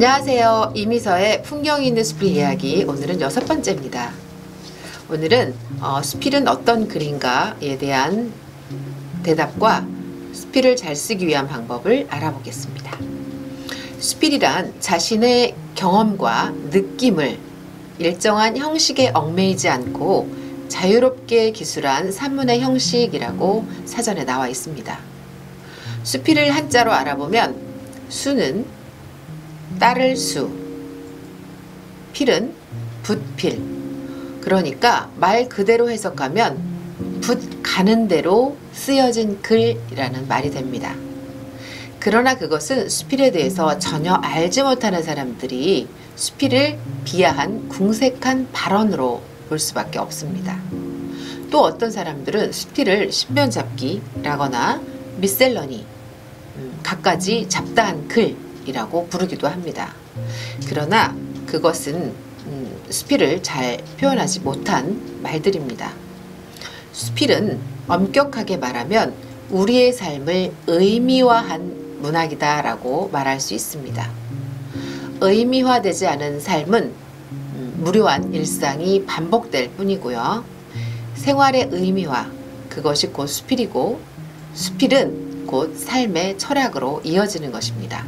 안녕하세요. 이미서의 풍경 있는 수필 이야기, 오늘은 6번째입니다. 오늘은 수필은 어떤 글인가에 대한 대답과 수필을 잘 쓰기 위한 방법을 알아보겠습니다. 수필이란 자신의 경험과 느낌을 일정한 형식에 얽매이지 않고 자유롭게 기술한 산문의 형식이라고 사전에 나와 있습니다. 수필을 한자로 알아보면 수는 따를 수, 필은 붓필. 그러니까 말 그대로 해석하면 붓 가는 대로 쓰여진 글이라는 말이 됩니다. 그러나 그것은 수필에 대해서 전혀 알지 못하는 사람들이 수필을 비하한 궁색한 발언으로 볼 수밖에 없습니다. 또 어떤 사람들은 수필을 신변잡기라거나 미셀러니, 갖가지 잡다한 글이라고 부르기도 합니다. 그러나 그것은 수필을 잘 표현하지 못한 말들입니다. 수필은 엄격하게 말하면 우리의 삶을 의미화한 문학이다 라고 말할 수 있습니다. 의미화되지 않은 삶은 무료한 일상이 반복될 뿐이고요. 생활의 의미화, 그것이 곧 수필이고, 수필은 곧 삶의 철학으로 이어지는 것입니다.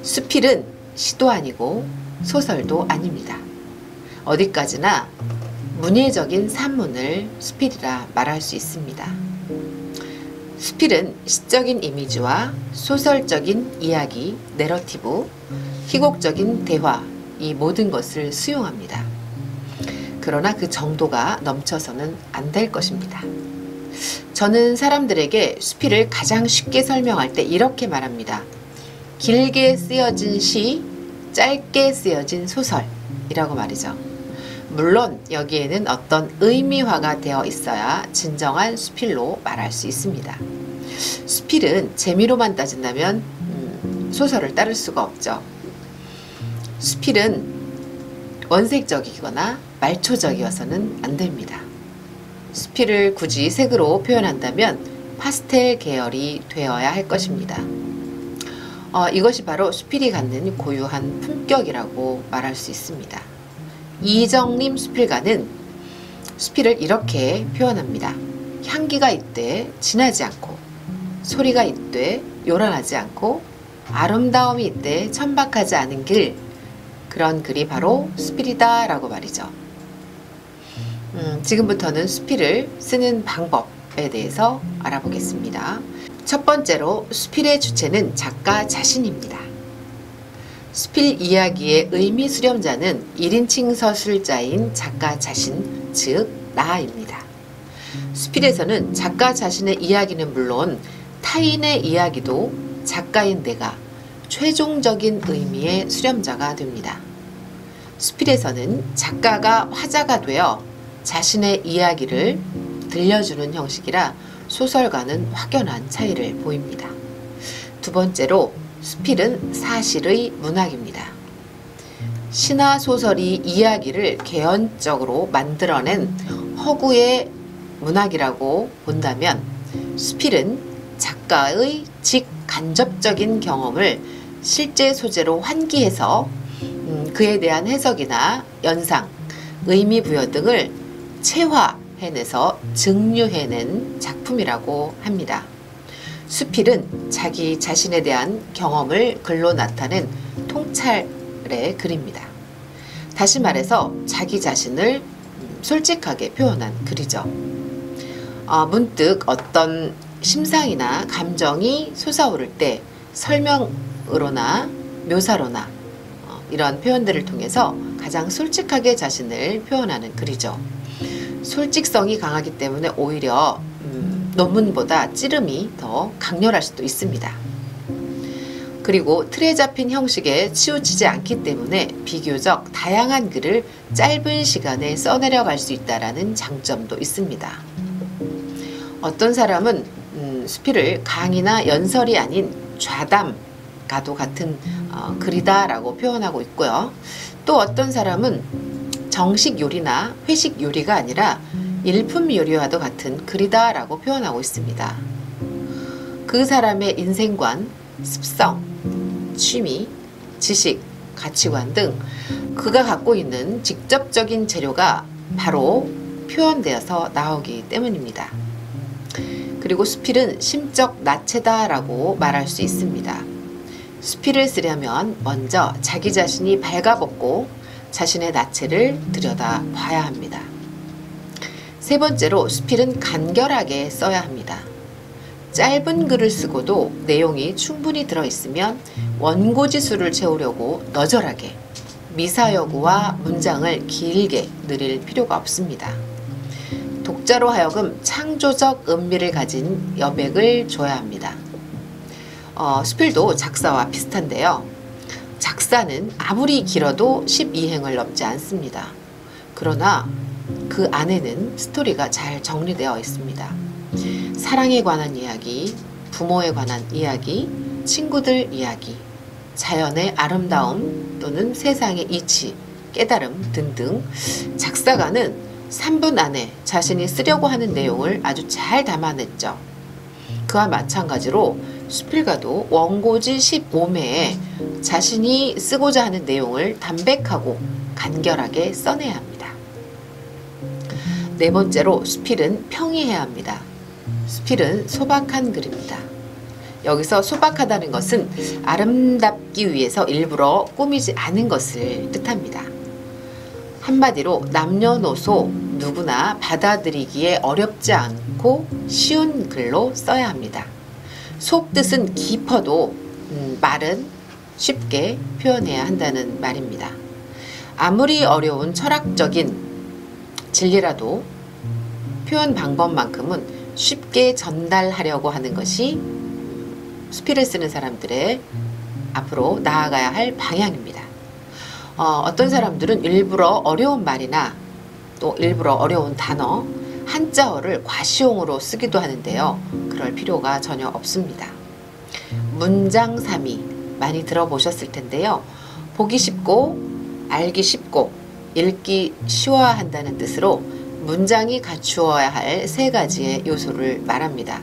수필은 시도 아니고 소설도 아닙니다. 어디까지나 문예적인 산문을 수필이라 말할 수 있습니다. 수필은 시적인 이미지와 소설적인 이야기, 내러티브, 희곡적인 대화, 이 모든 것을 수용합니다. 그러나 그 정도가 넘쳐서는 안 될 것입니다. 저는 사람들에게 수필을 가장 쉽게 설명할 때 이렇게 말합니다. 길게 쓰여진 시, 짧게 쓰여진 소설이라고 말이죠. 물론 여기에는 어떤 의미화가 되어 있어야 진정한 수필로 말할 수 있습니다. 수필은 재미로만 따진다면 소설을 따를 수가 없죠. 수필은 원색적이거나 말초적이어서는 안 됩니다. 수필을 굳이 색으로 표현한다면 파스텔 계열이 되어야 할 것입니다. 이것이 바로 수필이 갖는 고유한 품격이라고 말할 수 있습니다. 이정림 수필가는 수필을 이렇게 표현합니다. 향기가 있되 진하지 않고, 소리가 있되 요란하지 않고, 아름다움이 있되 천박하지 않은 길, 그런 글이 바로 수필이다 라고 말이죠. 지금부터는 수필을 쓰는 방법에 대해서 알아보겠습니다. 첫 번째로 수필의 주체는 작가 자신입니다. 수필 이야기의 의미 수렴자는 1인칭 서술자인 작가 자신, 즉 나입니다. 수필에서는 작가 자신의 이야기는 물론 타인의 이야기도 작가인 내가 최종적인 의미의 수렴자가 됩니다. 수필에서는 작가가 화자가 되어 자신의 이야기를 들려주는 형식이라 소설과는 확연한 차이를 보입니다. 두 번째로 수필은 사실의 문학입니다. 시나 소설이 이야기를 개연적으로 만들어낸 허구의 문학이라고 본다면 수필은 작가의 직간접적인 경험을 실제 소재로 환기해서 그에 대한 해석이나 연상, 의미 부여 등을 체화해내서 증류해낸 작품이라고 합니다. 수필은 자기 자신에 대한 경험을 글로 나타낸 통찰의 글입니다. 다시 말해서 자기 자신을 솔직하게 표현한 글이죠. 문득 어떤 심상이나 감정이 솟아오를 때 설명으로나 묘사로나 이런 표현들을 통해서 가장 솔직하게 자신을 표현하는 글이죠. 솔직성이 강하기 때문에 오히려 논문보다 찌름이 더 강렬할 수도 있습니다. 그리고 틀에 잡힌 형식에 치우치지 않기 때문에 비교적 다양한 글을 짧은 시간에 써내려갈 수 있다는 장점도 있습니다. 어떤 사람은 수필을 강의나 연설이 아닌 좌담과도 같은 글이다 라고 표현하고 있고요. 또 어떤 사람은 정식 요리나 회식 요리가 아니라 일품 요리와도 같은 글이다 라고 표현하고 있습니다. 그 사람의 인생관, 습성, 취미, 지식, 가치관 등 그가 갖고 있는 직접적인 재료가 바로 표현되어서 나오기 때문입니다. 그리고 수필은 심적 나체다라고 말할 수 있습니다. 수필을 쓰려면 먼저 자기 자신이 발가벗고 자신의 나체를 들여다 봐야 합니다. 세 번째로 수필은 간결하게 써야 합니다. 짧은 글을 쓰고도 내용이 충분히 들어있으면 원고지 수를 채우려고 너절하게 미사여구와 문장을 길게 늘릴 필요가 없습니다. 독자로 하여금 창조적 음미를 가진 여백을 줘야 합니다. 수필도 작사와 비슷한데요. 작사는 아무리 길어도 12행을 넘지 않습니다. 그러나 그 안에는 스토리가 잘 정리되어 있습니다. 사랑에 관한 이야기, 부모에 관한 이야기, 친구들 이야기, 자연의 아름다움 또는 세상의 이치, 깨달음 등등 작사가는 3분 안에 자신이 쓰려고 하는 내용을 아주 잘 담아냈죠. 그와 마찬가지로 수필가도 원고지 15매에 자신이 쓰고자 하는 내용을 담백하고 간결하게 써내야 합니다. 네 번째로 수필은 평이해야 합니다. 수필은 소박한 글입니다. 여기서 소박하다는 것은 아름답기 위해서 일부러 꾸미지 않은 것을 뜻합니다. 한마디로 남녀노소 누구나 받아들이기에 어렵지 않고 쉬운 글로 써야 합니다. 속뜻은 깊어도 말은 쉽게 표현해야 한다는 말입니다. 아무리 어려운 철학적인 진리라도 표현 방법만큼은 쉽게 전달하려고 하는 것이 수필을 쓰는 사람들의 앞으로 나아가야 할 방향입니다. 어떤 사람들은 일부러 어려운 말이나 또 일부러 어려운 단어, 한자어를 과시용으로 쓰기도 하는데요. 그럴 필요가 전혀 없습니다. 문장삼이 많이 들어보셨을 텐데요. 보기 쉽고 알기 쉽고 읽기 쉬워야 한다는 뜻으로 문장이 갖추어야 할 세 가지의 요소를 말합니다.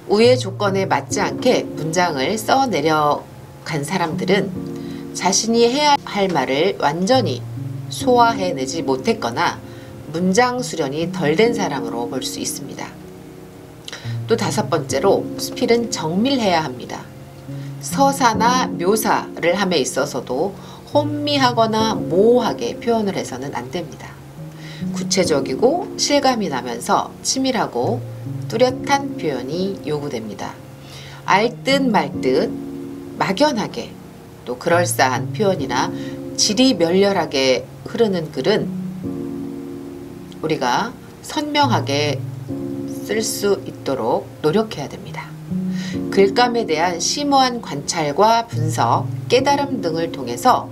우의 조건에 맞지 않게 문장을 써내려간 사람들은 자신이 해야 할 말을 완전히 소화해내지 못했거나 문장 수련이 덜 된 사람으로 볼 수 있습니다. 또 다섯 번째로 수필은 정밀해야 합니다. 서사나 묘사를 함에 있어서도 혼미하거나 모호하게 표현을 해서는 안 됩니다. 구체적이고 실감이 나면서 치밀하고 뚜렷한 표현이 요구됩니다. 알듯 말듯 막연하게 또 그럴싸한 표현이나 질이 멸렬하게 흐르는 글은 우리가 선명하게 쓸 수 있도록 노력해야 됩니다. 글감에 대한 심오한 관찰과 분석, 깨달음 등을 통해서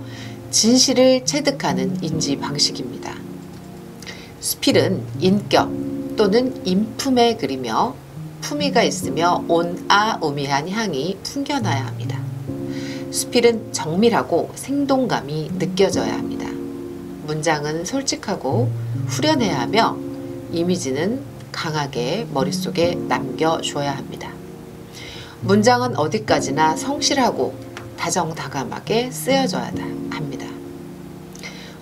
진실을 체득하는 인지 방식입니다. 수필은 인격 또는 인품의 글이며 품위가 있으며 온아우미한 향이 풍겨나야 합니다. 수필은 정밀하고 생동감이 느껴져야 합니다. 문장은 솔직하고 후련해야 하며 이미지는 강하게 머릿속에 남겨줘야 합니다. 문장은 어디까지나 성실하고 다정다감하게 쓰여져야 합니다.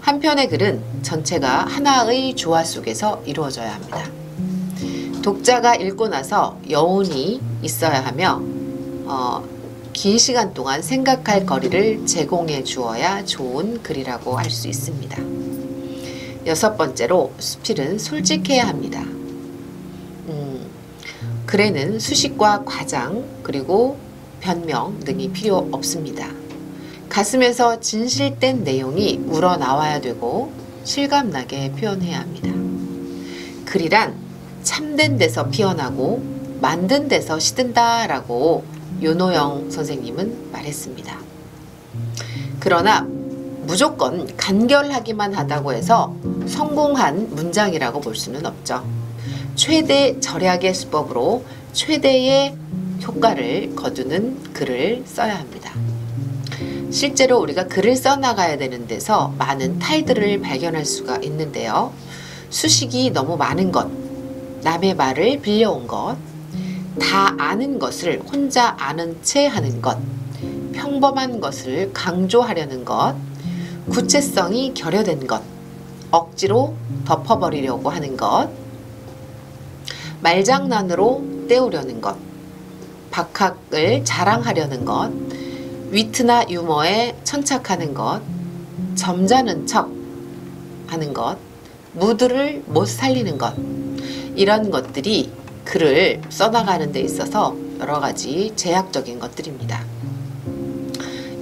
한 편의 글은 전체가 하나의 조화 속에서 이루어져야 합니다. 독자가 읽고 나서 여운이 있어야 하며 긴 시간 동안 생각할 거리를 제공해 주어야 좋은 글이라고 할 수 있습니다. 여섯 번째로 수필은 솔직해야 합니다. 글에는 수식과 과장 그리고 변명 등이 필요 없습니다. 가슴에서 진실된 내용이 우러나와야 되고 실감나게 표현해야 합니다. 글이란 참된 데서 피어나고 만든 데서 시든다 라고 윤호영 선생님은 말했습니다. 그러나 무조건 간결하기만 하다고 해서 성공한 문장이라고 볼 수는 없죠. 최대 절약의 수법으로 최대의 효과를 거두는 글을 써야 합니다. 실제로 우리가 글을 써나가야 되는 데서 많은 탈들을 발견할 수가 있는데요. 수식이 너무 많은 것, 남의 말을 빌려온 것, 다 아는 것을 혼자 아는 채 하는 것, 평범한 것을 강조하려는 것, 구체성이 결여된 것, 억지로 덮어버리려고 하는 것, 말장난으로 때우려는 것, 박학을 자랑하려는 것, 위트나 유머에 천착하는 것, 점잖은 척 하는 것, 무드를 못 살리는 것, 이런 것들이 글을 써나가는 데 있어서 여러 가지 제약적인 것들입니다.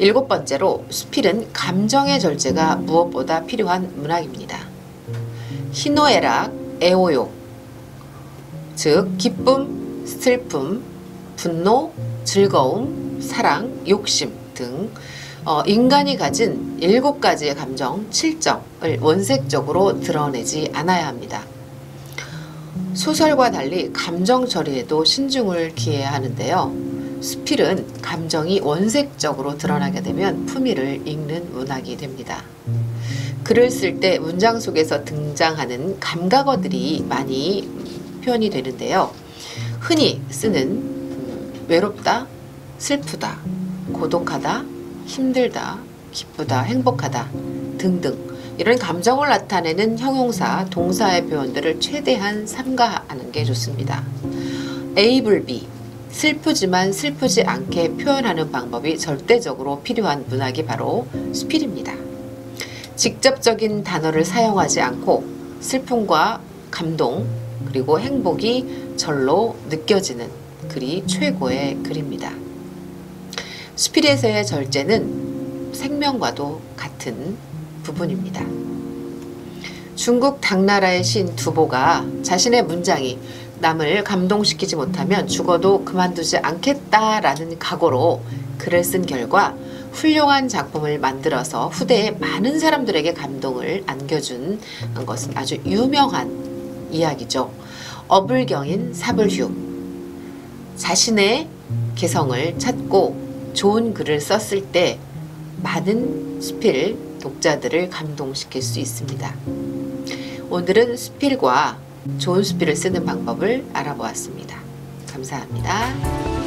7번째로 수필은 감정의 절제가 무엇보다 필요한 문학입니다. 희노애락, 애호욕, 즉 기쁨, 슬픔, 분노, 즐거움, 사랑, 욕심 등 인간이 가진 7가지의 감정 7점을 원색적으로 드러내지 않아야 합니다. 소설과 달리 감정 처리에도 신중을 기해야 하는데요. 수필은 감정이 원색적으로 드러나게 되면 품위를 읽는 문학이 됩니다. 글을 쓸 때 문장 속에서 등장하는 감각어들이 많이 표현이 되는데요. 흔히 쓰는 외롭다, 슬프다, 고독하다, 힘들다, 기쁘다, 행복하다 등등 이런 감정을 나타내는 형용사, 동사의 표현들을 최대한 삼가하는 게 좋습니다. A불 B, 슬프지만 슬프지 않게 표현하는 방법이 절대적으로 필요한 문학이 바로 수필입니다. 직접적인 단어를 사용하지 않고 슬픔과 감동 그리고 행복이 절로 느껴지는 글이 최고의 글입니다. 수필에서의 절제는 생명과도 같은 부분입니다. 중국 당나라의 시인 두보가 자신의 문장이 남을 감동시키지 못하면 죽어도 그만두지 않겠다라는 각오로 글을 쓴 결과 훌륭한 작품을 만들어서 후대에 많은 사람들에게 감동을 안겨준 것은 아주 유명한 이야기죠. 어불경인 사불휴. 자신의 개성을 찾고 좋은 글을 썼을 때 많은 수필 독자들을 감동시킬 수 있습니다. 오늘은 수필과 좋은 수필을 쓰는 방법을 알아보았습니다. 감사합니다.